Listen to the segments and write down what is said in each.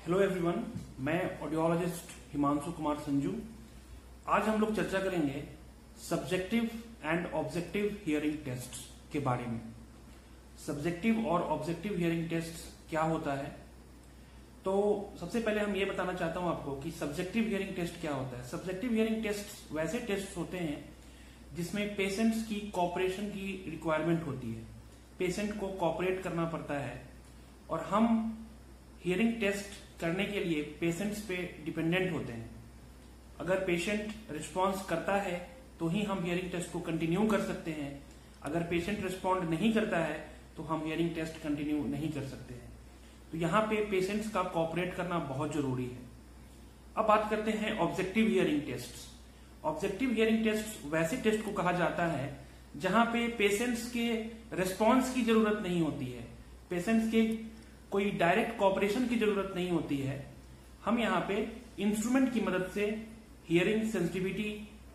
Hello everyone, मैं audiologist Himanshu Kumar Sanju. आज हम लोग चर्चा करेंगे subjective and objective hearing test के बारे में। सब्जेक्टिव और ऑब्जेक्टिव हियरिंग टेस्ट क्या होता है, तो सबसे पहले हम ये बताना चाहता हूं आपको कि सब्जेक्टिव हियरिंग टेस्ट क्या होता है। सब्जेक्टिव हियरिंग टेस्ट वैसे टेस्ट होते हैं जिसमें पेशेंट्स की कॉपरेशन की रिक्वायरमेंट होती है। पेशेंट को कॉपरेट करना पड़ता है और हम हियरिंग टेस्ट करने के लिए पेशेंट्स पे डिपेंडेंट होते हैं। अगर पेशेंट रिस्पॉन्स करता है तो ही हम हियरिंग टेस्ट को कंटिन्यू कर सकते हैं। अगर पेशेंट रिस्पॉन्ड नहीं करता है तो हम हियरिंग टेस्ट कंटिन्यू नहीं कर सकते हैं। तो यहाँ पे पेशेंट्स का कॉपरेट करना बहुत जरूरी है। अब बात करते हैं objective hearing test. Objective hearing test वैसे टेस्ट को कहा जाता है जहां पे पेशेंट्स के रिस्पॉन्स की जरूरत नहीं होती है, पेशेंट्स के कोई डायरेक्ट कॉपरेशन की जरूरत नहीं होती है। हम यहाँ पे इंस्ट्रूमेंट की मदद से हियरिंग सेंसिटिविटी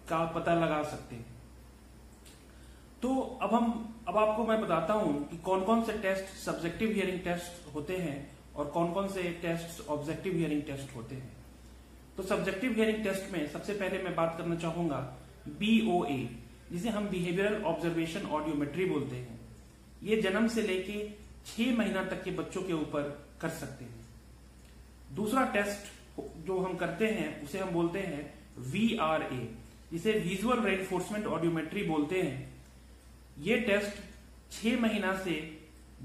का पता लगा सकते हैं। तो अब आपको मैं बताता हूं कि कौन कौन से टेस्ट सब्जेक्टिव हियरिंग टेस्ट होते हैं और कौन कौन से टेस्ट ऑब्जेक्टिव हियरिंग टेस्ट होते हैं। तो सब्जेक्टिव हियरिंग टेस्ट में सबसे पहले मैं बात करना चाहूंगा BOA, जिसे हम बिहेवियरल ऑब्जर्वेशन ऑडियोमेट्री बोलते हैं। ये जन्म से लेके 6 महीना तक के बच्चों के ऊपर कर सकते हैं। दूसरा टेस्ट जो हम करते हैं उसे हम बोलते हैं VRA, जिसे विजुअल रेनफोर्समेंट ऑडियोमेट्री बोलते हैं। ये टेस्ट 6 महीना से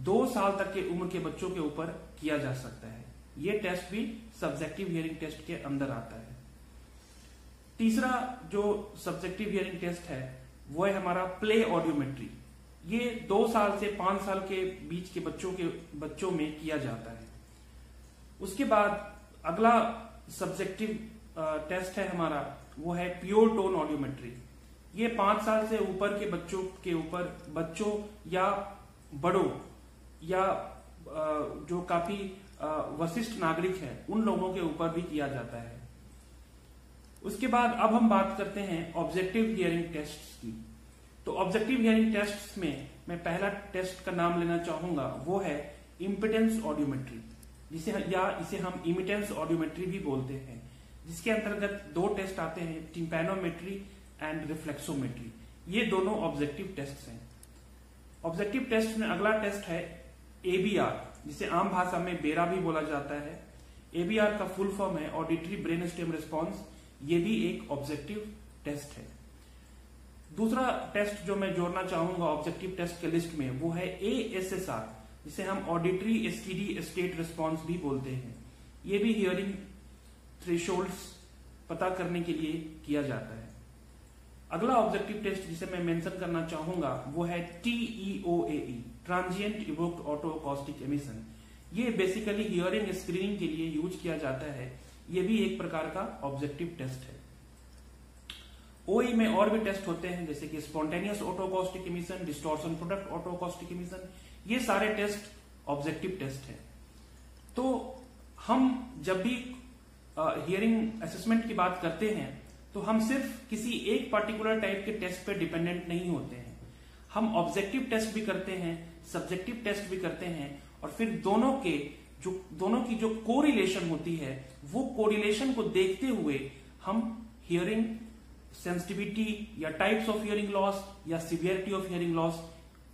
2 साल तक के उम्र के बच्चों के ऊपर किया जा सकता है। ये टेस्ट भी सब्जेक्टिव हियरिंग टेस्ट के अंदर आता है। तीसरा जो सब्जेक्टिव हियरिंग टेस्ट है वो है हमारा प्ले ऑडियोमेट्री। ये 2 साल से 5 साल के बीच के बच्चों में किया जाता है। उसके बाद अगला सब्जेक्टिव टेस्ट है हमारा, वो है प्योर टोन ऑडियोमेट्री। ये 5 साल से ऊपर के बच्चों के ऊपर, बच्चों या बड़ों या जो काफी वरिष्ठ नागरिक है उन लोगों के ऊपर भी किया जाता है। उसके बाद अब हम बात करते हैं ऑब्जेक्टिव हियरिंग टेस्ट की। तो ऑब्जेक्टिव हियरिंग टेस्ट में मैं पहला टेस्ट का नाम लेना चाहूंगा, वो है इम्पिडेंस ऑडियोमेट्री, इसे हम इमिटेंस ऑडियोमेट्री भी बोलते हैं, जिसके अंतर्गत 2 टेस्ट आते हैं, टिम्पैनोमेट्री एंड रिफ्लेक्सोमेट्री। ये दोनों ऑब्जेक्टिव टेस्ट हैं। ऑब्जेक्टिव टेस्ट में अगला टेस्ट है ABR, जिसे आम भाषा में बेरा भी बोला जाता है। ABR का फुल फॉर्म है ऑडिटरी ब्रेन स्टेम रिस्पॉन्स। ये भी एक ऑब्जेक्टिव टेस्ट है। दूसरा टेस्ट जो मैं जोड़ना चाहूंगा ऑब्जेक्टिव टेस्ट के लिस्ट में, वो है ASSR, जिसे हम ऑडिटरी स्टेडी स्टेट रिस्पॉन्स भी बोलते हैं। ये भी हियरिंग थ्रेशोल्ड्स पता करने के लिए किया जाता है। अगला ऑब्जेक्टिव टेस्ट जिसे मैं मेंशन करना चाहूंगा वो है TEOAE, transient evoked auto acoustic emission. ये बेसिकली हियरिंग स्क्रीनिंग के लिए यूज किया जाता है। ये भी एक प्रकार का ऑब्जेक्टिव टेस्ट है। OE में और भी टेस्ट होते हैं, जैसे कि spontaneous auto acoustic emission, distortion product auto acoustic emission. ये सारे टेस्ट ऑब्जेक्टिव टेस्ट है। तो हम जब भी हियरिंग असेसमेंट की बात करते हैं तो हम सिर्फ किसी एक पर्टिकुलर टाइप के टेस्ट पे डिपेंडेंट नहीं होते हैं। हम ऑब्जेक्टिव टेस्ट भी करते हैं, सब्जेक्टिव टेस्ट भी करते हैं, और फिर दोनों की जो कोरिलेशन होती है वो कोरिलेशन को देखते हुए हम हियरिंग सेंसिटिविटी या टाइप्स ऑफ हियरिंग लॉस या सिवियरिटी ऑफ हियरिंग लॉस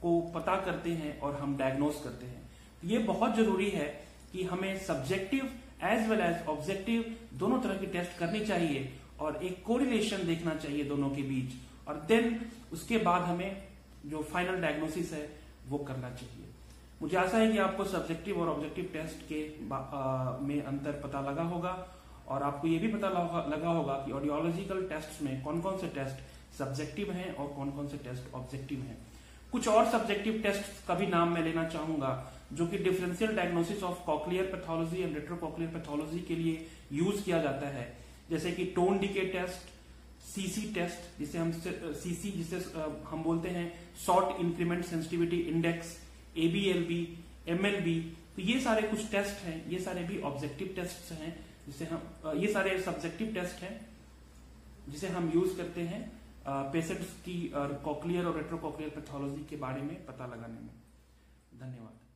को पता करते हैं और हम डायग्नोस करते हैं। तो ये बहुत जरूरी है कि हमें subjective as well as objective दोनों तरह की टेस्ट करनी चाहिए और एक कोरिलेशन देखना चाहिए दोनों के बीच, और देन उसके बाद हमें जो फाइनल डायग्नोसिस है वो करना चाहिए। मुझे आशा है कि आपको सब्जेक्टिव और ऑब्जेक्टिव टेस्ट के में अंतर पता लगा होगा, और आपको ये भी पता लगा होगा कि ऑडियोलॉजिकल टेस्ट में कौन कौन से टेस्ट सब्जेक्टिव हैं और कौन कौन से टेस्ट ऑब्जेक्टिव हैं। कुछ और सब्जेक्टिव टेस्ट का भी नाम मैं लेना चाहूंगा, जो कि differential diagnosis of cochlear pathology and retrocochlear pathology के लिए यूज किया जाता है, जैसे कि tone decay test, CC test, जिसे हम बोलते हैं short increment sensitivity index, ABLB, MLB। तो ये सारे कुछ टेस्ट हैं, ये सारे भी ऑब्जेक्टिव टेस्ट हैं, ये सारे सब्जेक्टिव टेस्ट हैं जिसे हम यूज करते हैं पेशेंट्स की कॉक्लियर और रेट्रोकॉक्लियर पैथोलॉजी के बारे में पता लगाने में। धन्यवाद।